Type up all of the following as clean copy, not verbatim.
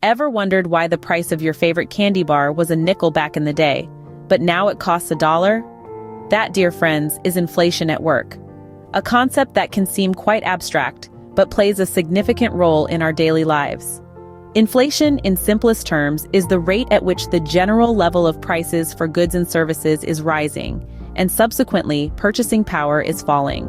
Ever wondered why the price of your favorite candy bar was a nickel back in the day, but now it costs $1? That, dear friends, is inflation at work. A concept that can seem quite abstract, but plays a significant role in our daily lives. Inflation, in simplest terms, is the rate at which the general level of prices for goods and services is rising, and subsequently, purchasing power is falling.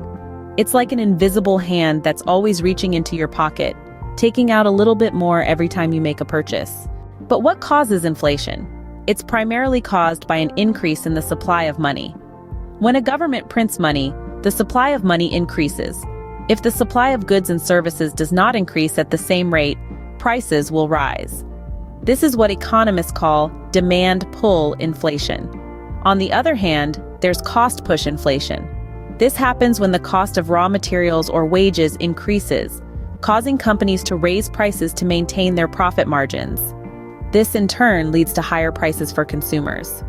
It's like an invisible hand that's always reaching into your pocket, taking out a little bit more every time you make a purchase. But what causes inflation? It's primarily caused by an increase in the supply of money. When a government prints money, the supply of money increases. If the supply of goods and services does not increase at the same rate, prices will rise. This is what economists call demand-pull inflation. On the other hand, there's cost-push inflation. This happens when the cost of raw materials or wages increases, causing companies to raise prices to maintain their profit margins. This in turn leads to higher prices for consumers.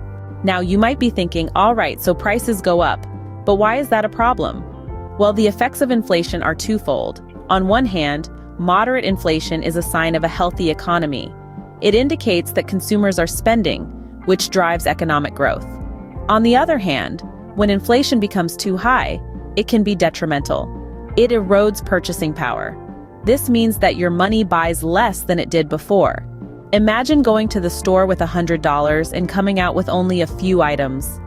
Now you might be thinking, all right, so prices go up, but why is that a problem? Well, the effects of inflation are twofold. On one hand, moderate inflation is a sign of a healthy economy. It indicates that consumers are spending, which drives economic growth. On the other hand, when inflation becomes too high, it can be detrimental. It erodes purchasing power. This means that your money buys less than it did before. Imagine going to the store with $100 and coming out with only a few items.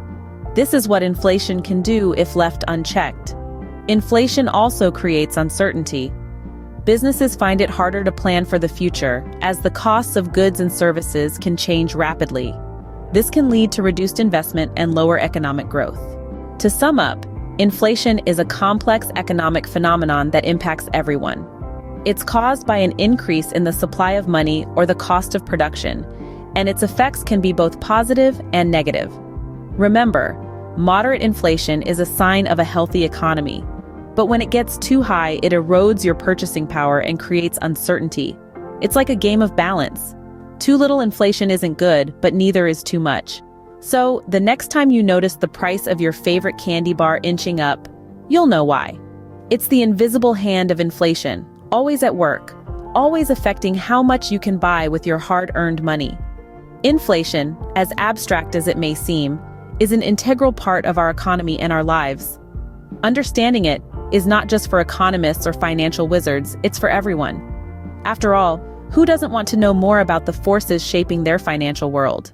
This is what inflation can do if left unchecked. Inflation also creates uncertainty. Businesses find it harder to plan for the future, as the costs of goods and services can change rapidly. This can lead to reduced investment and lower economic growth. To sum up, inflation is a complex economic phenomenon that impacts everyone. It's caused by an increase in the supply of money or the cost of production, and its effects can be both positive and negative. Remember, moderate inflation is a sign of a healthy economy, but when it gets too high, it erodes your purchasing power and creates uncertainty. It's like a game of balance. Too little inflation isn't good, but neither is too much. So, the next time you notice the price of your favorite candy bar inching up, you'll know why. It's the invisible hand of inflation, always at work, always affecting how much you can buy with your hard-earned money. Inflation, as abstract as it may seem, is an integral part of our economy and our lives. Understanding it is not just for economists or financial wizards, it's for everyone. After all, who doesn't want to know more about the forces shaping their financial world?